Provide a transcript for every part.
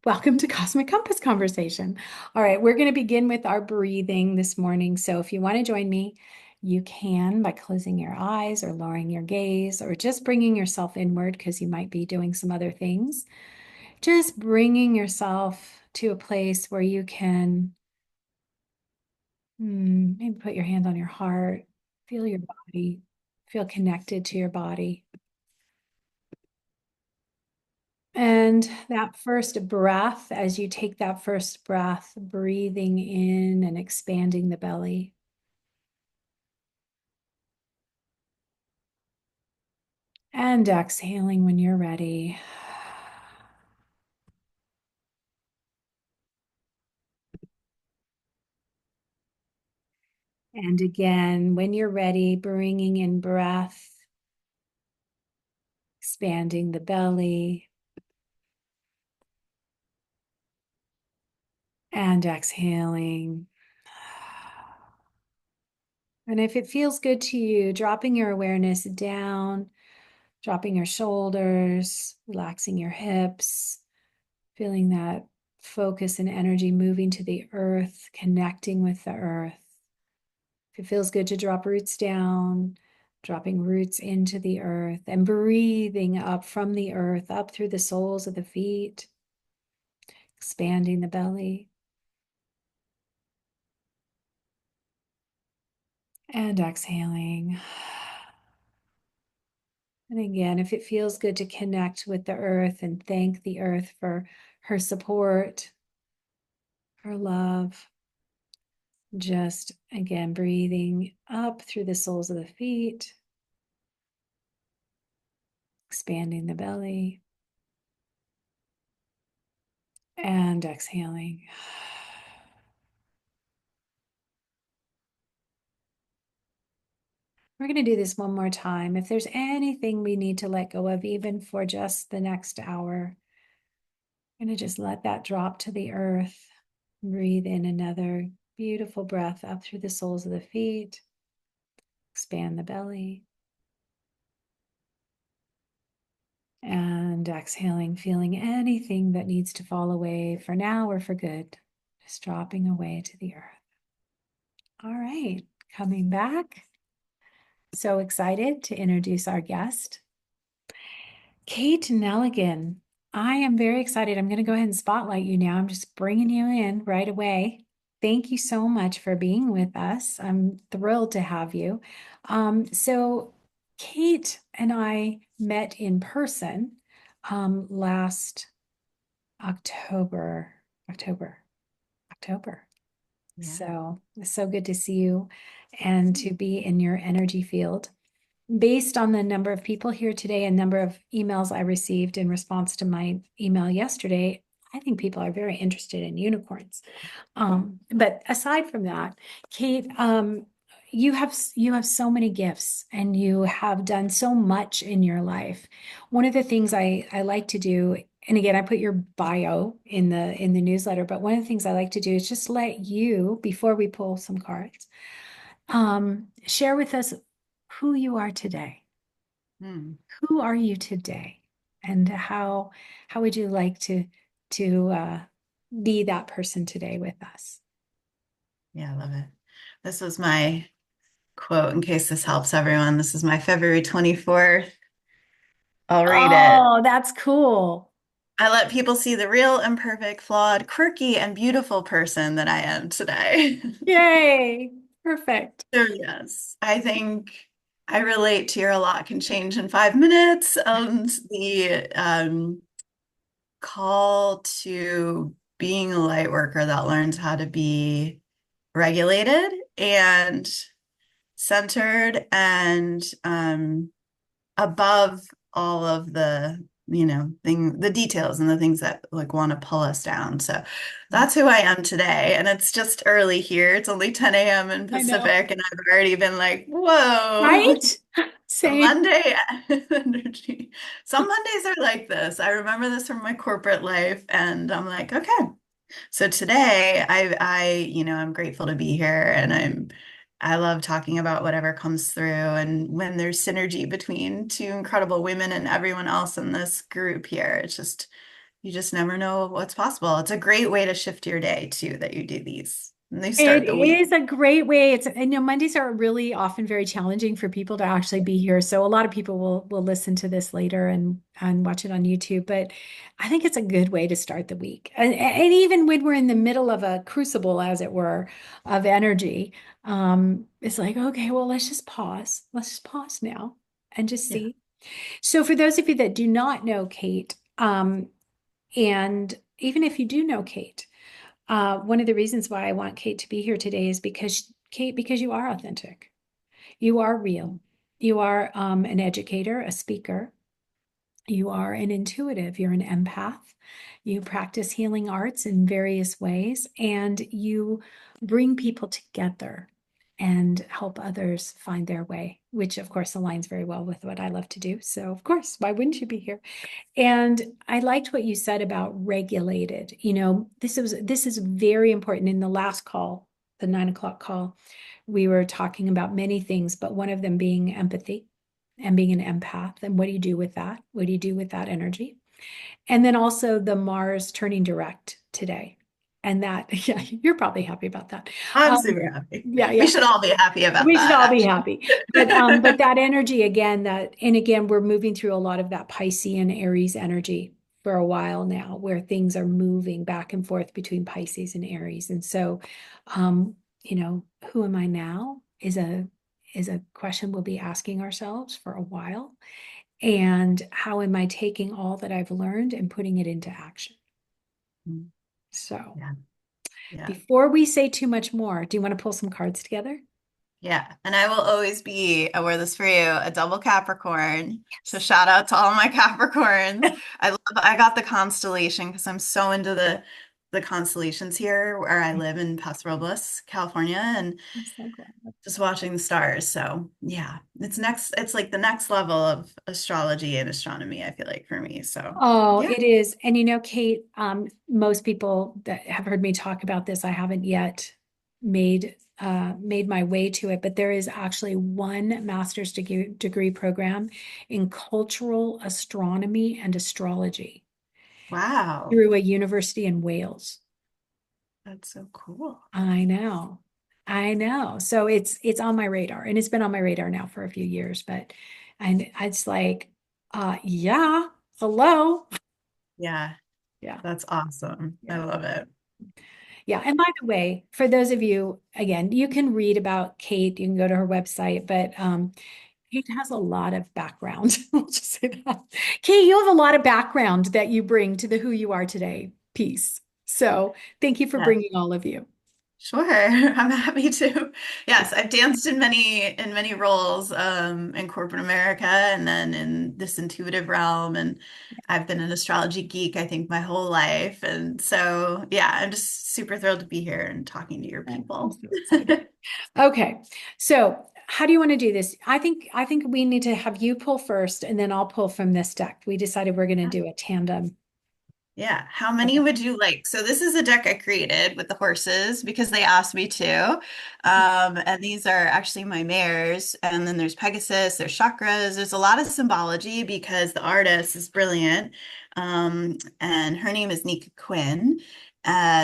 Welcome to Cosmic Compass Conversation. All right, we're going to begin with our breathing this morning. So if you want to join me, you can by closing your eyes or lowering your gaze or just bringing yourself inward because you might be doing some other things. Just bringing yourself to a place where you can maybe put your hand on your heart, feel your body, feel connected to your body. And that first breath, as you take that first breath, breathing in and expanding the belly. And exhaling when you're ready. And again, when you're ready, bringing in breath, expanding the belly, and exhaling. And if it feels good to you, dropping your awareness down, dropping your shoulders, relaxing your hips, feeling that focus and energy moving to the earth, connecting with the earth. If it feels good to drop roots down, dropping roots into the earth and breathing up from the earth, up through the soles of the feet, expanding the belly. And exhaling. And again, if it feels good to connect with the earth and thank the earth for her support, her love, just again, breathing up through the soles of the feet, expanding the belly, and exhaling. We're going to do this one more time. If there's anything we need to let go of, even for just the next hour, I'm going to just let that drop to the earth. Breathe in another beautiful breath up through the soles of the feet. Expand the belly. And exhaling, feeling anything that needs to fall away for now or for good. Just dropping away to the earth. All right, coming back. So excited to introduce our guest, Kate Neligan. I am very excited. I'm going to go ahead and spotlight you now. I'm just bringing you in right away. Thank you so much for being with us. I'm thrilled to have you. So, Kate and I met in person last October, October, October. Yeah. So, it's so good to see you and to be in your energy field. Based on the number of people here today and number of emails I received in response to my email yesterday, I think people are very interested in unicorns. But aside from that, Kate, you have so many gifts and you have done so much in your life. One of the things I like to do, and again, I put your bio in the newsletter, but one of the things I like to do is just let you, before we pull some cards, share with us who you are today. Hmm. Who are you today? And how would you like to be that person today with us? Yeah, I love it. This was my quote in case this helps everyone. This is my February 24th. I'll read it. Oh, that's cool. I let people see the real, imperfect, flawed, quirky, and beautiful person that I am today. Yay. Perfect. So, yes, I think I relate to your a lot can change in 5 minutes. The call to being a light worker that learns how to be regulated and centered and above all of the the details and the things that like want to pull us down. So that's who I am today, and it's just early here. It's only 10 a.m. in I know. Pacific, and I've already been like, whoa. Right? The Same. Monday energy. Some Mondays are like this. I remember this from my corporate life, and I'm like, okay. So today, I'm grateful to be here, and I love talking about whatever comes through, and when there's synergy between two incredible women and everyone else in this group here, it's just you just never know what's possible. It's a great way to shift your day too, that you do these. And they It start the week. is a great way. Mondays are really often very challenging for people to actually be here. So a lot of people will listen to this later and watch it on YouTube. But I think it's a good way to start the week. And even when we're in the middle of a crucible, as it were, of energy, it's like, okay, well, let's just pause. Let's just pause now and just Yeah. see. So for those of you that do not know Kate, and even if you do know Kate, one of the reasons why I want Kate to be here today is because Kate, because you are authentic, you are real, you are an educator, a speaker, you are an intuitive, you're an empath, you practice healing arts in various ways, and you bring people together and help others find their way, which of course aligns very well with what I love to do. So, of course, why wouldn't you be here? And I liked what you said about regulated. This is very important. In the last call, the 9 o'clock call, we were talking about many things, but one of them being empathy and being an empath. And what do you do with that? What do you do with that energy? And then also the Mars turning direct today. And that, yeah, you're probably happy about that. I'm Um, super happy. yeah, We yeah. should all be happy about We should that, all be actually. happy. But that energy again, and again, we're moving through a lot of that Piscean Aries energy for a while now, where things are moving back and forth between Pisces and Aries. And so, um, who am I now is a question we'll be asking ourselves for a while. And how am I taking all that I've learned and putting it into action? Mm. So Yeah. Yeah. before we say too much more, do you want to pull some cards together? Yeah. And I will always be, I wear this for you, a double Capricorn. So shout out to all my Capricorns. I got the constellation because I'm so into the constellations here where I live in Paso Robles, California, and I'm so glad. just watching the stars. So yeah, it's like the next level of astrology and astronomy, I feel like for me. So Oh, yeah. it is. And Kate, most people that have heard me talk about this, I haven't yet made my way to it, but there is actually one master's degree program in cultural astronomy and astrology Wow. through a university in Wales. That's so cool. I know. I know. So it's on my radar, and it's been on my radar now for a few years, but and it's like yeah, hello. Yeah, Yeah. that's awesome. I Yeah. love it. Yeah. And by the way, for those of you, again, you can read about Kate, you can go to her website, but Kate has a lot of background. I'll just say that. Kate, you have a lot of background that you bring to the who you are today piece. So thank you for Yeah. bringing all of you. Sure, I'm happy to. Yes, I've danced in many roles in corporate America and then in this intuitive realm, and I've been an astrology geek, I think, my whole life. And so, yeah, I'm just super thrilled to be here and talking to your I'm people. so excited. Okay. So how do you want to do this? I think we need to have you pull first and then I'll pull from this deck. We decided we're going to do a tandem. Yeah, how many Okay. would you like? So this is a deck I created with the horses because they asked me to. And these are actually my mares. And then there's Pegasus, there's chakras. There's a lot of symbology because the artist is brilliant. And her name is Nika Quinn.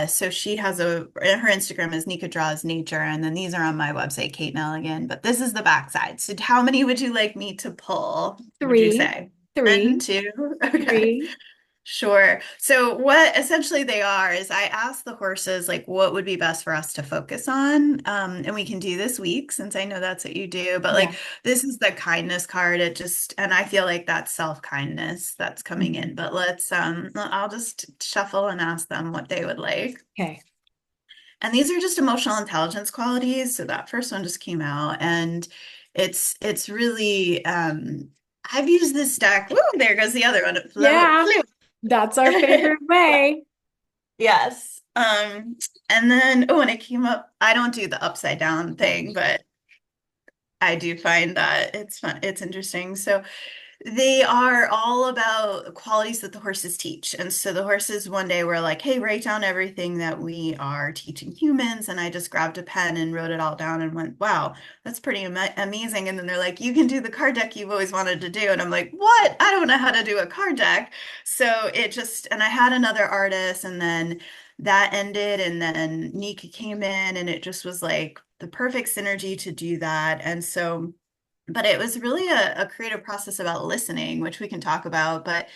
So she has her Instagram is Nika Draws Nature. And then these are on my website, Kate Neligan. But this is the backside. So how many would you like me to pull, would you Three, say? One, three, two. Okay. three. Sure. So what essentially they are is I asked the horses like what would be best for us to focus on. And we can do this week since I know that's what you do. But Yeah. like this is the kindness card. It just and I feel like that's self-kindness that's coming in. Mhm. But I'll just shuffle and ask them what they would like. Okay. And these are just emotional intelligence qualities. So that first one just came out and it's really I've used this deck. Woo, there goes the other one. It Yeah. flew. That's our favorite way. Yes. And then, oh, and it came up. I don't do the upside down thing, but I do find that it's fun. It's interesting. So They are all about qualities that the horses teach. And so the horses one day were like, hey, write down everything that we are teaching humans. And I just grabbed a pen and wrote it all down and went, wow, that's pretty amazing. And then they're like, you can do the card deck you've always wanted to do. And I'm like, what? I don't know how to do a card deck. So it just, and I had another artist, and then that ended. And then Nika came in, and it just was like the perfect synergy to do that. And so, but it was really a creative process about listening, which we can talk about. But,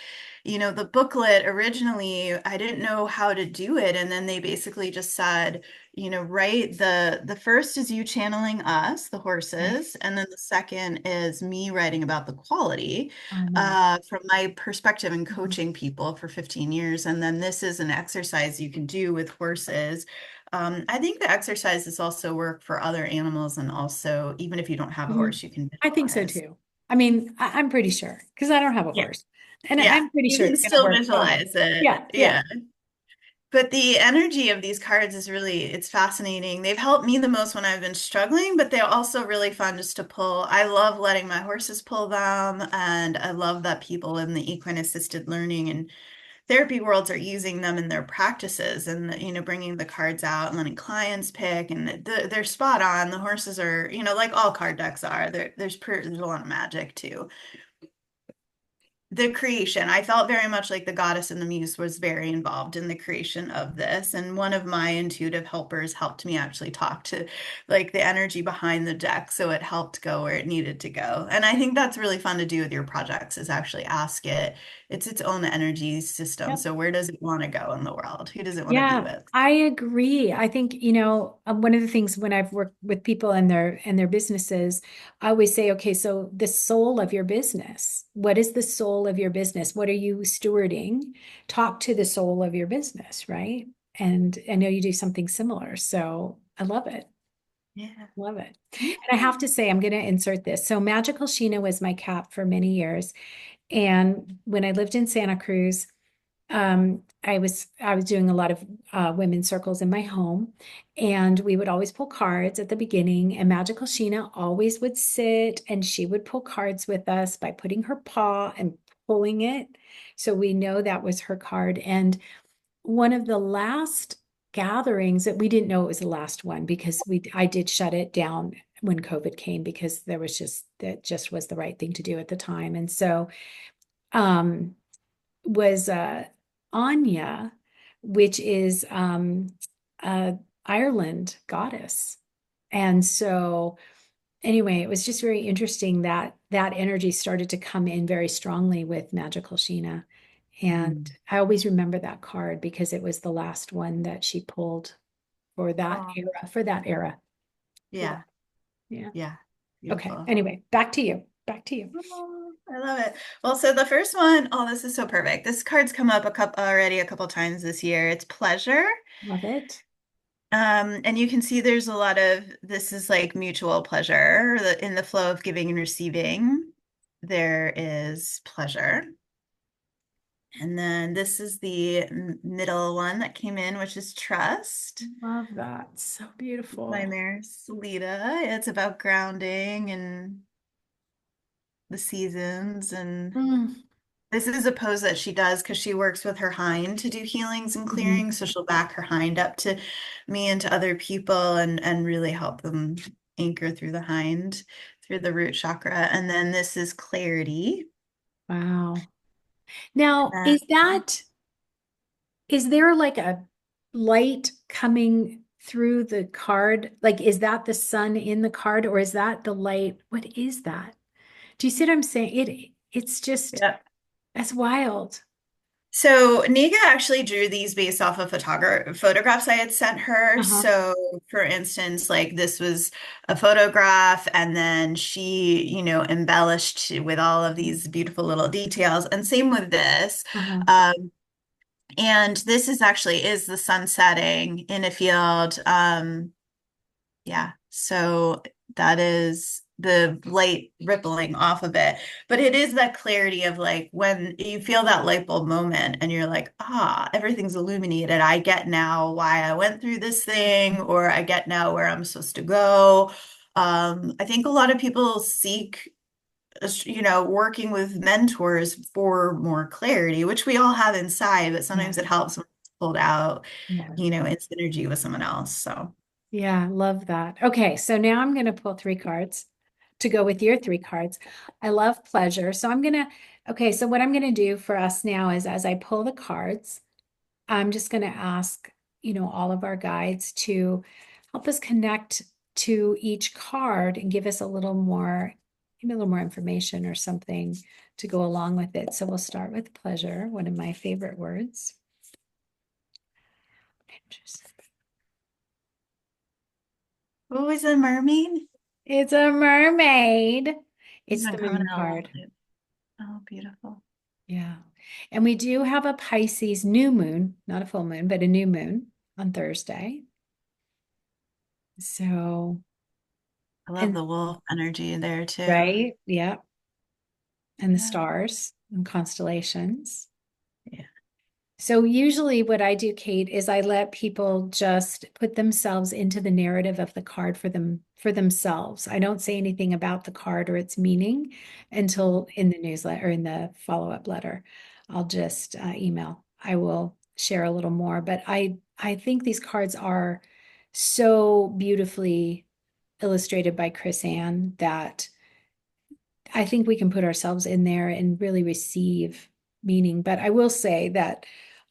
the booklet originally, I didn't know how to do it. And then they basically just said, write the first is you channeling us, the Okay. horses. And then the second is me writing about the quality Oh, nice. from my perspective in Mhm. coaching people for 15 years. And then this is an exercise you can do with horses. I think the exercises also work for other animals, and also, even if you don't have a Mhm. horse, you can I think so visualize. too. I mean, I'm pretty sure because I don't have a Yeah, horse, and yeah, I'm pretty you sure can it's going to still work fine. visualize it. Yeah, yeah, Yeah. But the energy of these cards is really, it's fascinating. They've helped me the most when I've been struggling, but they're also really fun just to pull. I love letting my horses pull them, and I love that people in the equine assisted learning and therapy worlds are using them in their practices, and bringing the cards out and letting clients pick, and they're spot on. The horses are, like all card decks are. There's a lot of magic too. The creation, I felt very much like the goddess and the muse was very involved in the creation of this. And one of my intuitive helpers helped me actually talk to like the energy behind the deck. So it helped go where it needed to go. And I think that's really fun to do with your projects, is actually ask it. It's its own energy system. yep. So where does it want to go in the world? Who does it want to be Yeah, with? I agree. I think, one of the things when I've worked with people and their businesses, I always say, okay, so the soul of your business, what is the soul of your business? What are you stewarding? Talk to the soul of your business, right? And I know you do something similar, so I love it. Yeah. Love it. Yeah. And I have to say, I'm going to insert this. So Magical Sheena was my cat for many years. And when I lived in Santa Cruz, I was doing a lot of women's circles in my home, and we would always pull cards at the beginning. And Magical Sheena always would sit, and she would pull cards with us by putting her paw and pulling it. So we know that was her card. And one of the last gatherings that we didn't know it was the last one because I did shut it down when COVID came because there was just that just was the right thing to do at the time. And so um was Anya, which is Ireland goddess. And so anyway, it was just very interesting that that energy started to come in very strongly with Magical Sheena. And Mm. I always remember that card because it was the last one that she pulled for that Oh, era, for that era. Yeah. yeah. Yeah. Yeah. Okay. Beautiful. Anyway, back to you. Back to you. Oh, I love it. Well, so the first one, oh, this is so perfect. This card's come up a couple times this year. It's pleasure. Love it. And you can see there's a lot of this is like mutual pleasure in the flow of giving and receiving. There is pleasure. And then this is the middle one that came in, which is trust Love that. So by beautiful. Maris Lita. It's about grounding and the seasons, and Mm. this is a pose that she does because she works with her hind to do healings and Mhm. clearings. So she'll back her hind up to me and to other people, and really help them anchor through the hind, through the root chakra. And then this is clarity. Wow. Now, Uh, is there like a light coming through the card? Like, is that the sun in the card or is that the light? What is that? Do you see what I'm saying? It's just, yeah. that's wild. So Nika actually drew these based off of photographs I had sent her. Uh-huh. So for instance, like this was a photograph, and then she, embellished with all of these beautiful little details. And same with this. Uh-huh. Um, and this is actually is the sun setting in a field. Yeah. So that is the light rippling off of it. But it is that clarity of like when you feel that light bulb moment and you're like, everything's illuminated. I get now why I went through this thing, or I get now where I'm supposed to go. I think a lot of people seek working with mentors for more clarity, which we all have inside, but Yeah. sometimes it helps when it's pulled out, Yeah. in synergy with someone else. So, Yeah, love that. Okay, so now I'm going to pull three cards to go with your three cards. I love pleasure. So okay, so what I'm going to do for us now is as I pull the cards, I'm just going to ask, all of our guides to help us connect to each card and give us give me a little more information or something to go along with it. So we'll start with pleasure, one of my favorite words. what was a mermaid? It's a mermaid. It's It's been the coming moon out a little card. bit. Oh, beautiful. Yeah. And we do have a Pisces new moon, not a full moon, but a new moon on Thursday. So, I love and the wolf energy there too. right. Yeah. And the Yeah. stars and constellations. Yeah. So usually what I do, Kate, is I let people just put themselves into the narrative of the card for themselves. I don't say anything about the card or its meaning until in the newsletter or in the follow-up letter. I'll just email. I will share a little more, but I think these cards are so beautifully illustrated by Chris Ann that I think we can put ourselves in there and really receive meaning. But I will say that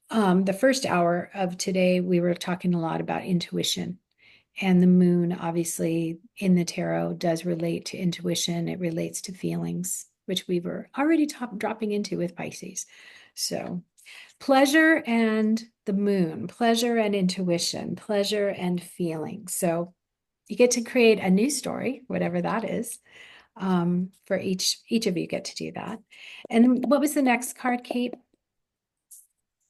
the first hour of today, we were talking a lot about intuition. And the moon, obviously, in the tarot does relate to intuition. It relates to feelings, which we were already dropping into with Pisces. So, pleasure and the moon, pleasure and intuition, pleasure and feeling. So, you get to create a new story, whatever that is. For each of you get to do that. And what was the next card, Kate?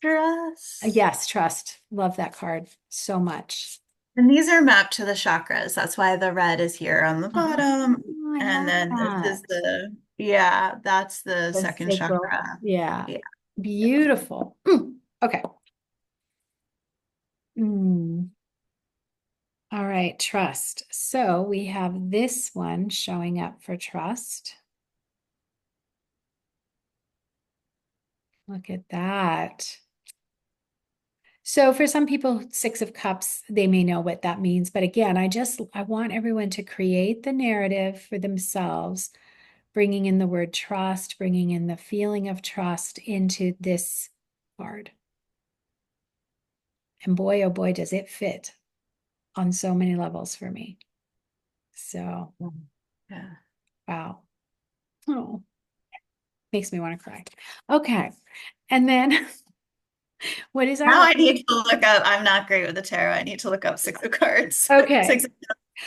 Trust. Yes, trust. Love that card so much. And these are mapped to the chakras. That's why the red is here on the bottom. Oh, I And love then this is that. that's the The second sacral. chakra. Yeah. Yeah. Beautiful. Okay. Mm. All right, trust. So we have this one showing up for trust. Look at that. So for some people, Six of Cups, they may know what that means. But again, I want everyone to create the narrative for themselves, bringing in the word trust, bringing in the feeling of trust into this card. And boy, oh boy, does it fit on so many levels for me. So, Yeah. wow. Oh, makes me want to cry. Okay. And then what is our Now last? I need to look up. I'm not great with the tarot. I need to look up Six of Cards. Okay. Six of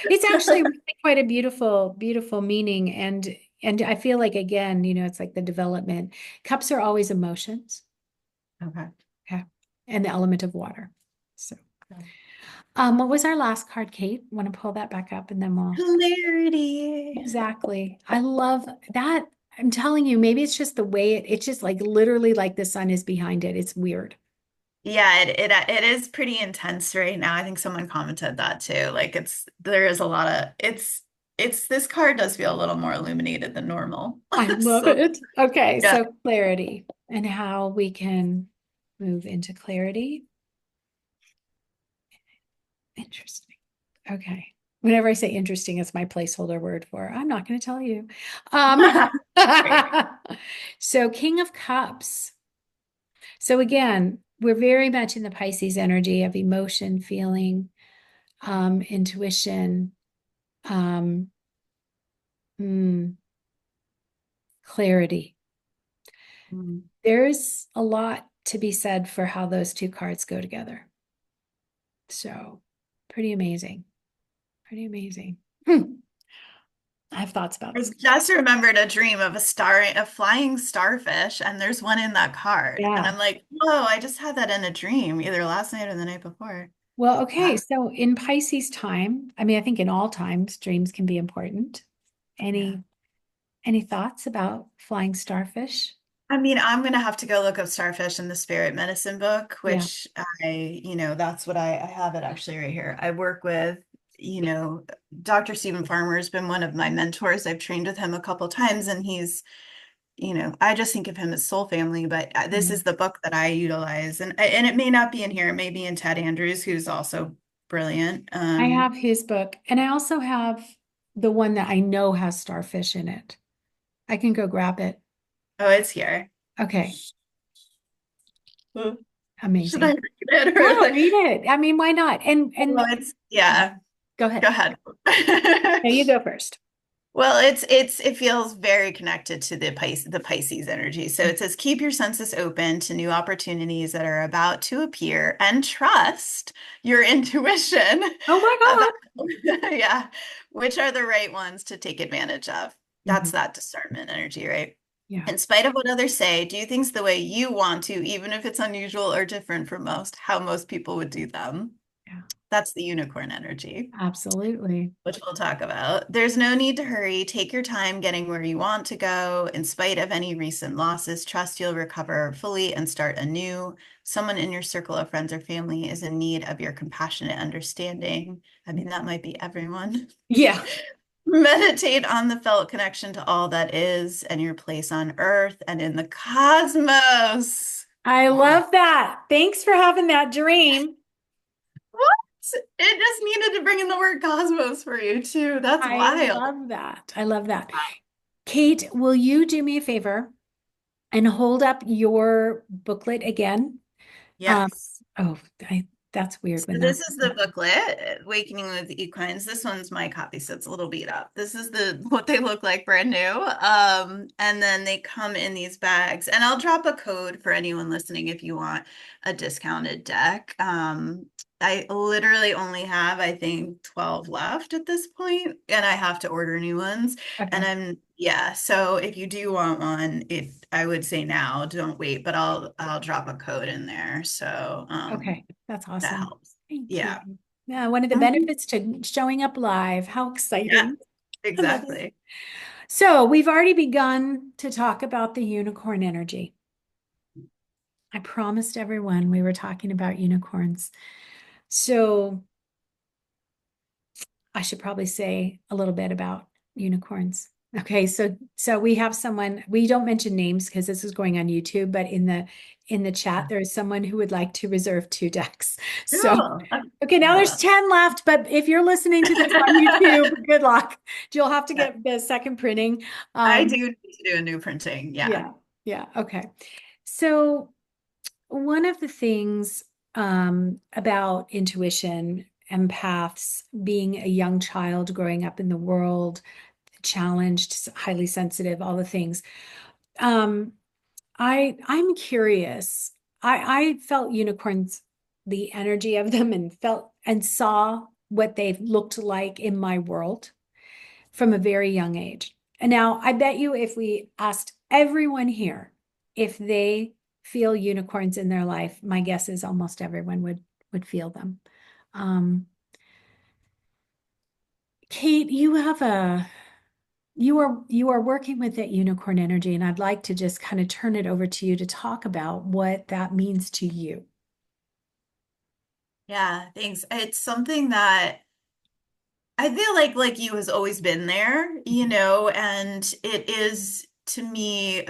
It's Cups. actually really quite a beautiful, beautiful meaning. And I feel like again, it's like the development. Cups are always emotions. Okay. Okay. And the element of water. So what was our last card, Kate? Want to pull that back up and then we'll Clarity. exactly. I love that. I'm telling you, maybe it's just the way it's just like literally like the sun is behind it. It's weird. Yeah, it is pretty intense right now. I think someone commented that too. Like there is a lot of it's this card does feel a little more illuminated than normal. I love So it. Okay, yeah. so clarity and how we can move into clarity. Interesting. Okay. Whenever I say interesting, it's my placeholder word for I'm not going to tell you. Um, Great. so King of Cups. So again, we're very much in the Pisces energy of emotion, feeling, intuition, um, mm, clarity. Mm. There's a lot to be said for how those two cards go together. So pretty amazing. Pretty amazing. I have thoughts about I this. just remembered a dream of a flying starfish, and there's one in that card. And Yeah. I'm like, whoa, I just had that in a dream, either last night or the night before. Well, okay. Wow. So in Pisces time, I mean, I think in all times, dreams can be important. Yeah. Any any thoughts about flying starfish? I mean, I'm gonna have to go look up starfish in the spirit medicine book, Yeah. which that's what I have it actually right here. I work with Dr. Stephen Farmer has been one of my mentors. I've trained with him a couple times, and I just think of him as soul family, but this Yeah. is the book that I utilize. And it may not be in here. It may be in Ted Andrews, who's also brilliant. I have his book, and I also have the one that I know has starfish in it. I can go grab it. Oh, it's here. Okay, Should I amazing. read it Yeah, or like, read it. I mean, why not? And well, yeah, go go ahead. ahead. No, you go first. Well, it feels very connected to the Pisces energy. So it says keep your senses open to new opportunities that are about to appear and trust your intuition Oh my about God. yeah, which are the right ones to take advantage of. Mhm. That's that discernment energy, right? Yeah, In spite of what others say, do things the way you want to, even if it's unusual or different from how most people would do them. yeah, That's the unicorn energy, absolutely. which we'll talk about. There's no need to hurry. Take your time getting where you want to go. In spite of any recent losses, trust you'll recover fully and start anew. Someone in your circle of friends or family is in need of your compassionate understanding. I mean, that might be everyone. Yeah, Meditate on the felt connection to all that is and your place on earth and in the cosmos. I Wow. love that. Thanks for having that dream. What? It just needed to bring in the word cosmos for you, too. That's I wild. love that. I love that. Kate, will you do me a favor and hold up your booklet again? Um, Yes. oh, that's weird So when this that's is the booklet, Awakening with Equines. This one's my copy, so it's a little beat up. This is what they look like brand new. And then they come in these bags. And I'll drop a code for anyone listening if you want a discounted deck. I literally only have, I think, 12 left at this point, and I have to order new ones. And okay. yeah, so if you do want one, I would say now, don't wait, but I'll drop a code in there. So Okay, that's that awesome. helps. Thank you. Yeah. Yeah, one of the Mhm. benefits to showing up live. How Yeah, exciting. I love it. exactly. So we've already begun to talk about the unicorn energy. I promised everyone we were talking about unicorns. So I should probably say a little bit about unicorns. Okay, so we have someone, we don't mention names because this is going on YouTube, but in the chat there is someone who would like to reserve two decks. So Cool. okay, now there's 10 left, but if you're listening to this on YouTube, good luck. You'll have to get the second printing. I Um, do need to do a new printing. Yeah. yeah, yeah, okay. So one of the things about intuition, empaths, being a young child growing up in the world, challenged, highly sensitive, all the things. Um, I'm curious. I felt unicorns, the energy of them, and felt and saw what they looked like in my world from a very young age. And now I bet you if we asked everyone here if they feel unicorns in their life, my guess is almost everyone would feel them. Um, Kate, you are working with that unicorn energy, and I'd like to just kind of turn it over to you to talk about what that means to you. Yeah, thanks. It's something that I feel like you has always been there, and it is to me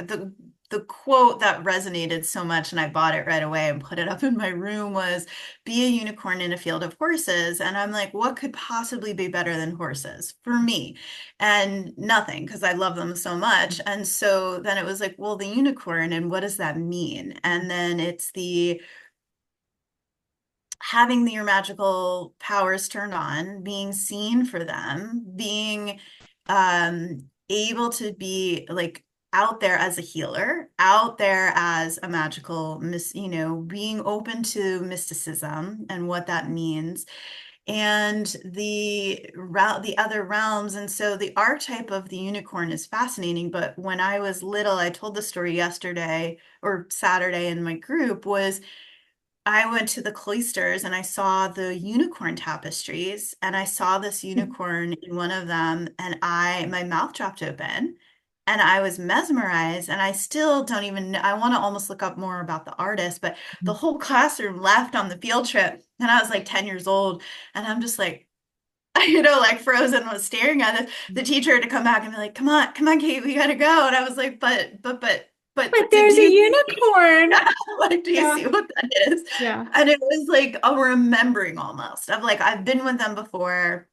the quote that resonated so much, and I bought it right away and put it up in my room was be a unicorn in a field of horses. And I'm like, what could possibly be better than horses for me? And nothing, because I love them so much. And so then it was like, well, the unicorn, and what does that mean? And then it's the having your magical powers turned on, being seen for them, being able to be like out there as a healer, out there as a magical, being open to mysticism and what that means, and the other realms. And so the archetype of the unicorn is fascinating. But when I was little, I told the story yesterday or Saturday in my group was I went to the cloisters and I saw the unicorn tapestries, and I saw this unicorn in one of them, and my mouth dropped open and I was mesmerized. And I still don't even know, I want to almost look up more about the artist, but the whole classroom left on the field trip and I was like 10 years old, and I'm just like like frozen, was staring at it. The teacher had to come back and be like, come on, Kate, we gotta go. And I was like, But do there's a you see? unicorn. Like, do you Yeah. see what that is? Yeah. And it was like a remembering almost of like, I've been with them before.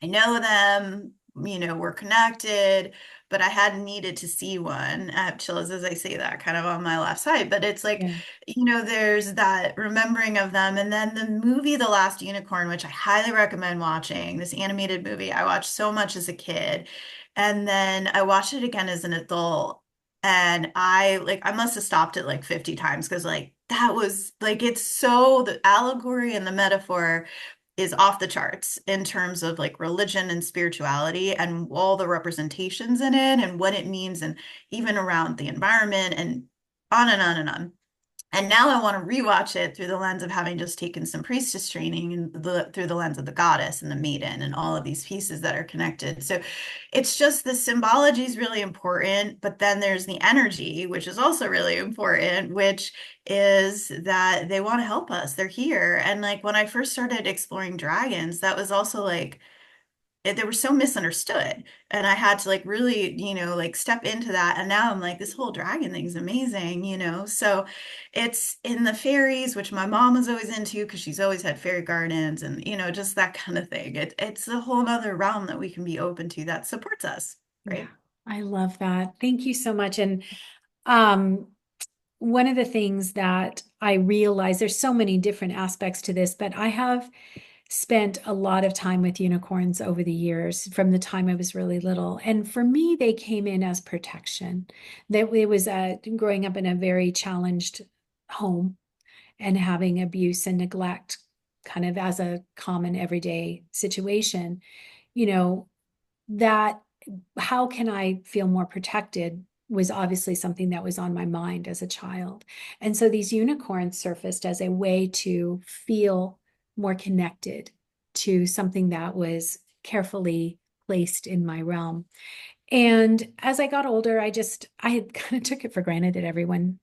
I know them, we're connected, but I hadn't needed to see one. I have chills as I say that kind of on my left side, but it's like, Yeah. there's that remembering of them. And then the movie, The Last Unicorn, which I highly recommend watching, this animated movie I watched so much as a kid. And then I watched it again as an adult. And I must have stopped it like 50 times because like that was like, it's so the allegory and the metaphor is off the charts in terms of like religion and spirituality and all the representations in it and what it means and even around the environment and on and on and on. And now I want to rewatch it through the lens of having just taken some priestess training and through the lens of the goddess and the maiden and all of these pieces that are connected. So it's just the symbology is really important, but then there's the energy, which is also really important, which is that they want to help us. They're here. And like when I first started exploring dragons, that was also like they were so misunderstood, and I had to like really like step into that, and now I'm like this whole dragon thing's amazing, so it's in the fairies, which my mom was always into because she's always had fairy gardens and just that kind of thing. It's a whole nother realm that we can be open to that supports us, Yeah. right? I love that. Thank you so much. And um, one of the things that I realize, there's so many different aspects to this, but I have spent a lot of time with unicorns over the years from the time I was really little. And for me, they came in as protection. That it was growing up in a very challenged home and having abuse and neglect kind of as a common everyday situation, you know, that how can I feel more protected was obviously something that was on my mind as a child. And so these unicorns surfaced as a way to feel more connected to something that was carefully placed in my realm. And as I got older, I had kind of took it for granted that everyone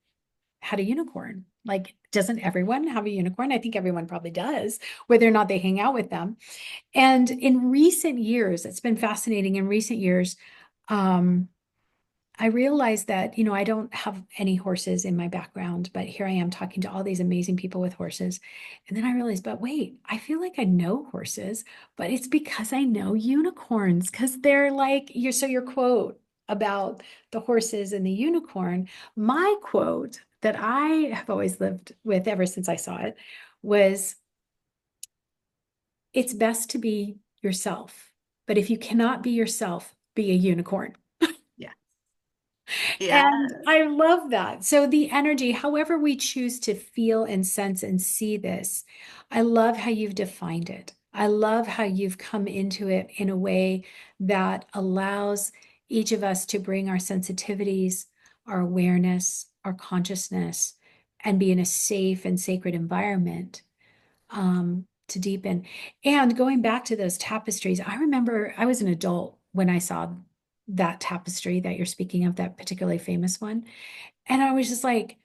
had a unicorn. Like, doesn't everyone have a unicorn? I think everyone probably does, whether or not they hang out with them. And in recent years, it's been fascinating. In recent years, um, I realized that, I don't have any horses in my background, but here I am talking to all these amazing people with horses. And then I realized, but wait, I feel like I know horses, but it's because I know unicorns, because they're like your quote about the horses and the unicorn. My quote that I have always lived with ever since I saw it was, it's best to be yourself. But if you cannot be yourself, be a unicorn. Yeah. Yeah. And I love that. So the energy, however we choose to feel and sense and see this, I love how you've defined it. I love how you've come into it in a way that allows each of us to bring our sensitivities, our awareness, our consciousness, and be in a safe and sacred environment to deepen. And going back to those tapestries, I remember I was an adult when I saw that tapestry that you're speaking of, that particularly famous one. And I was just like,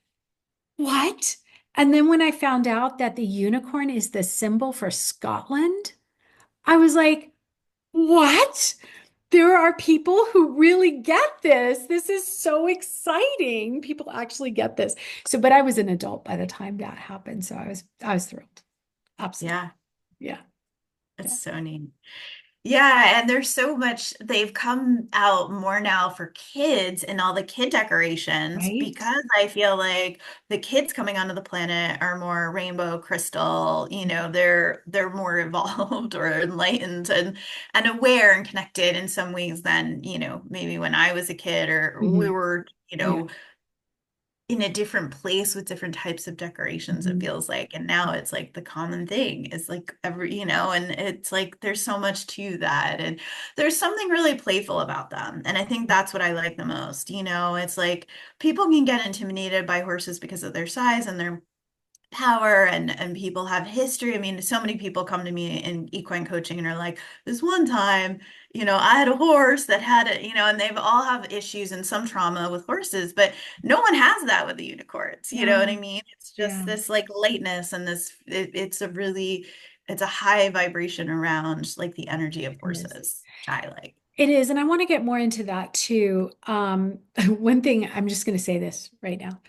what? And then when I found out that the unicorn is the symbol for Scotland, I was like, what? There are people who really get this. This is so exciting. People actually get this. So, but I was an adult by the time that happened. So I was thrilled. Absolutely. Yeah. Yeah. It's Yeah. so neat. Yeah, and there's so much, they've come out more now for kids and all the kid decorations Right. because I feel like the kids coming onto the planet are more rainbow crystal, they're more evolved or enlightened and aware and connected in some ways than, maybe when I was a kid or we Mhm. were, Yeah. in a different place with different types of decorations, it Mhm. feels like. And now it's like the common thing is like and it's like there's so much to that. And there's something really playful about them. And I think that's what I like the most. It's like people can get intimidated by horses because of their size and their power and people have history. I mean, so many people come to me in equine coaching and are like, this one time, I had a horse that had it, and they've all have issues and some trauma with horses, but no one has that with the unicorns. You know what I No. mean? It's just Yeah. this like lightness and it's a really it's a high vibration around like the energy of It is. horses, which I like. It is, and I want to get more into that too. One thing, I'm just going to say this right now.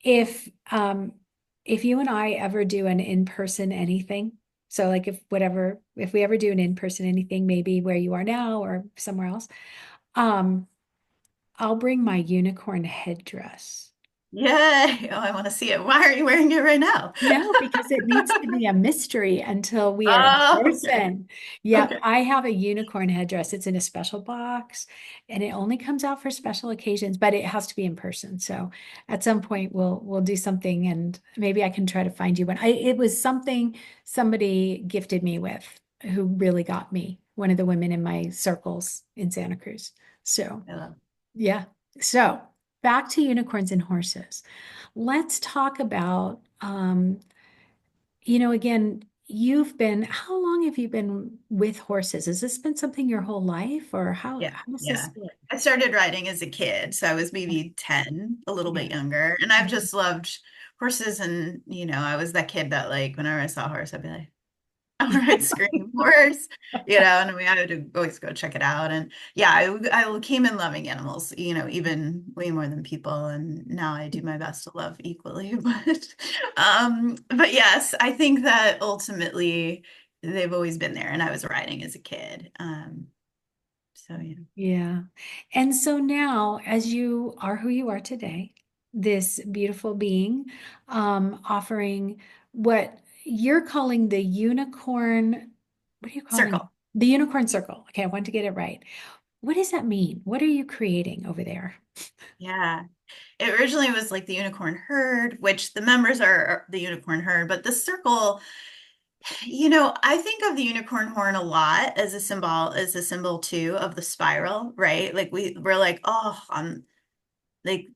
If you and I ever do an in-person anything, so like if we ever do an in-person anything, maybe where you are now or somewhere else, um, I'll bring my unicorn headdress. Yay! Oh, I want to see it. Why are you wearing it right now? No, because it needs to be a mystery until we are in Oh, okay. person. Yep, Okay. I have a unicorn headdress. It's in a special box and it only comes out for special occasions, but it has to be in person. So at some point we'll do something and maybe I can try to find you one. It was something somebody gifted me with who really got me, one of the women in my circles in Santa Cruz. So I love yeah. So back to unicorns and horses. Let's talk about, again, how long have you been with horses? Has this been something your whole life or Yeah, how does yeah. this work? I started riding as a kid, so I was maybe 10, a little Yeah. bit younger. And I've Mhm. just loved horses. And, I was that kid that like whenever I saw a horse, I'd be like, all right, scream horse, and we had to always go check it out. And yeah, I came in loving animals, even way more than people. And now I do my best to love equally. But yes, I think that ultimately they've always been there. And I was riding as a kid. So yeah. Yeah. And so now, as you are who you are today, this beautiful being, offering what you're calling the unicorn, what are you calling it? Circle. The unicorn circle. Okay, I want to get it right. What does that mean? What are you creating over there? Yeah. It originally was like the unicorn herd, which the members are the unicorn herd, but the circle, I think of the unicorn horn a lot as a symbol too of the spiral, right? Like we're like, oh, like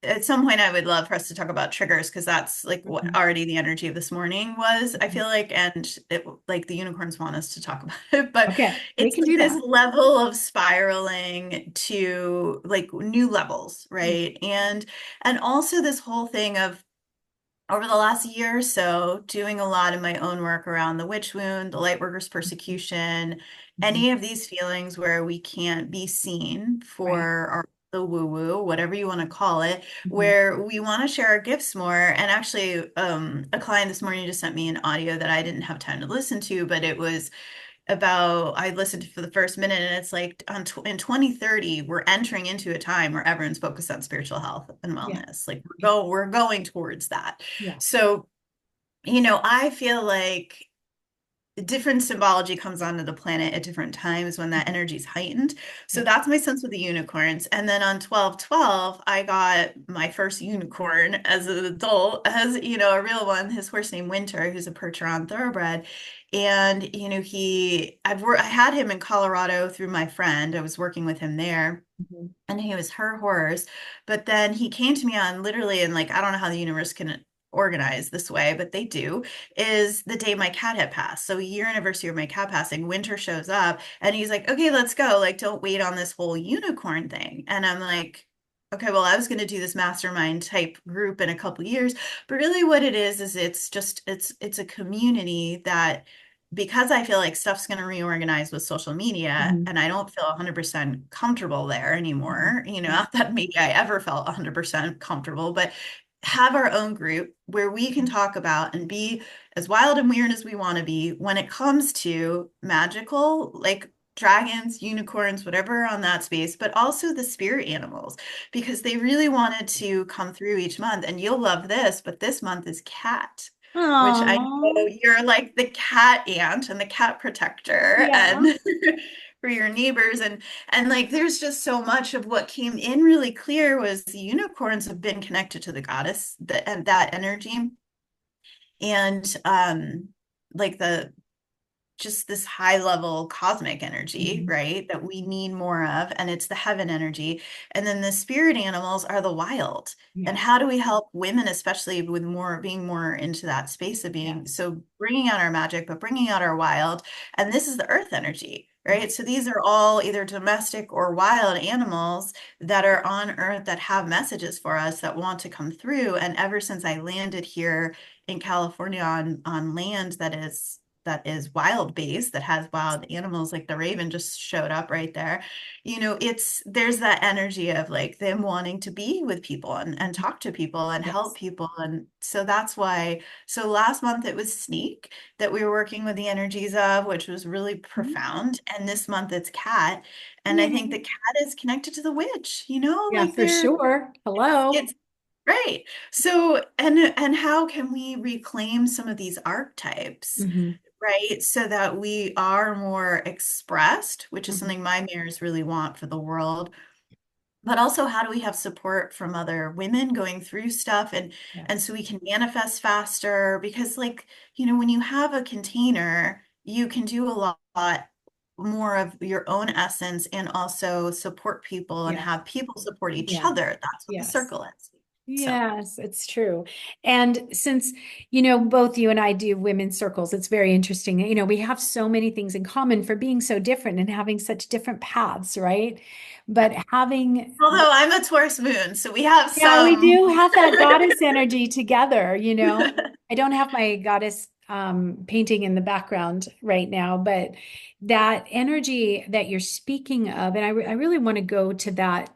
at some point I would love for us to talk about triggers because that's like what Mhm. already the energy of this morning was, I feel like, and it like the unicorns want us to talk about it, but Okay, we it's can like do this that. level of spiraling to like new levels, Mm, right? And also this whole thing of over the last year or so, doing a lot of my own work around the witch wound, the light workers persecution, mhm. any of these feelings where we can't be seen for Right. the woo-woo, whatever you want to call it, Mhm. where we want to share our gifts more. And actually, a client this morning just sent me an audio that I didn't have time to listen to, but it was about I listened for the first minute and it's like in 2030 we're entering into a time where everyone's focused on spiritual health and Yeah. wellness, like Yeah. we're going towards that. Yeah. So I feel like different symbology comes onto the planet at different times when that Mhm. energy is heightened. So Yeah. that's my sense with the unicorns. And then on 12/12, I got my first unicorn as an adult, as a real one, his horse named Winter, who's a Percheron thoroughbred. And I had him in Colorado through my friend. I was working with him there Mhm. and he was her horse. But then he came to me on literally, and like, I don't know how the universe can organize this way, but they do, is the day my cat had passed. So, year anniversary of my cat passing, Winter shows up and he's like, okay, let's go. Like, don't wait on this whole unicorn thing. And I'm like, okay, well, I was going to do this mastermind type group in a couple years, but really what it is it's just, it's a community that because I feel like stuff's going to reorganize with social media Mhm. and I don't feel 100% comfortable there Mhm. anymore, Yeah. not that maybe I ever felt 100% comfortable, but have our own group where we can talk about and be as wild and weird as we want to be when it comes to magical, like dragons, unicorns, whatever on that space, but also the spirit animals, because they really wanted to come through each month. And you'll love this, but this month is cat, which I know Oh, you're like the cat aunt and the cat protector yeah. and for your neighbors and like there's just so much of what came in really clear was the unicorns have been connected to the goddess and that energy and like the just this high level cosmic energy, Mhm. right? That we need more of. And it's the heaven energy. And then the spirit animals are the wild. And Yeah. how do we help women, especially with being more into that space of Yeah. being so bringing out our magic, but bringing out our wild? And this is the earth energy, Yeah. right? So these are all either domestic or wild animals that are on earth that have messages for us that want to come through. And ever since I landed here in California on land that is that is wild based, that has wild animals, like the raven just showed up right there. There's that energy of like them wanting to be with people and talk to people and help Yes. people. And so that's why, so last month it was Sneak that we were working with the energies of, which was really Mhm. profound. And this month it's Cat. And I think the Yay. cat is connected to the witch, Yeah, like for sure. Hello. it's right. So, and how can we reclaim some of these archetypes, Hmm. right? So that we are more expressed, which is Hmm. something my mirrors really want for the world. But also, how do we have support from other women going through stuff, and Yes. so we can manifest faster? Because, like, when you have a container, you can do a lot more of your own essence and also support people and Yes. have people support each Yeah. other. That's what the Yes. circle is. So, Yes, it's true. And since, both you and I do women's circles, it's very interesting. We have so many things in common for being so different and having such different paths, right? yeah. But having, Although I'm a Taurus moon, so we have yeah, we some. do have that goddess energy together. I don't have my goddess painting in the background right now, but that energy that you're speaking of, and I really want to go to that.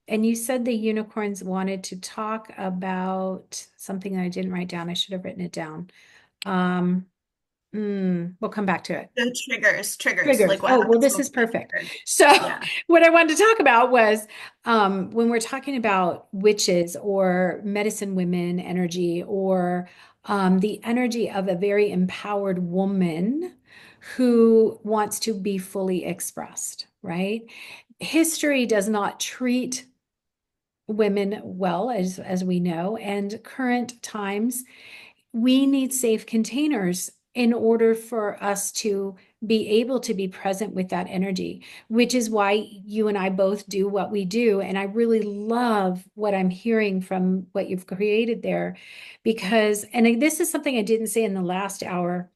And you said the unicorns wanted to talk about something that I didn't write down. I should have written it down. Um, we'll come back to it. The triggers, Triggers. like what Oh, well, happens this when is we get perfect. triggered. So, Yeah. what I wanted to talk about was when we're talking about witches or medicine women energy or the energy of a very empowered woman who wants to be fully expressed, right? History does not treat women well, as we know, and current times we need safe containers in order for us to be able to be present with that energy, which is why you and I both do what we do. And I really love what I'm hearing from what you've created there, because, and this is something I didn't say in the last hour,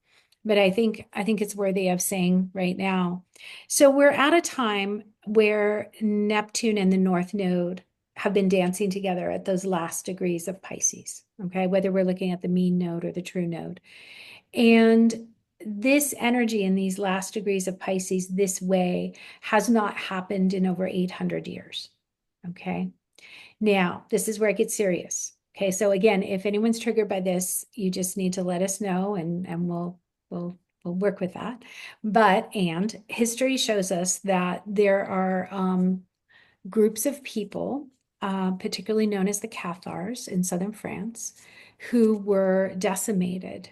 but I think it's worthy of saying right now. So we're at a time where Neptune and the North Node have been dancing together at those last degrees of Pisces, okay, whether we're looking at the mean node or the true node. And this energy in these last degrees of Pisces this way has not happened in over 800 years, okay? Now, this is where it gets serious. Okay, so again, if anyone's triggered by this, you just need to let us know and we'll work with that. And history shows us that there are groups of people, particularly known as the Cathars in southern France, who were decimated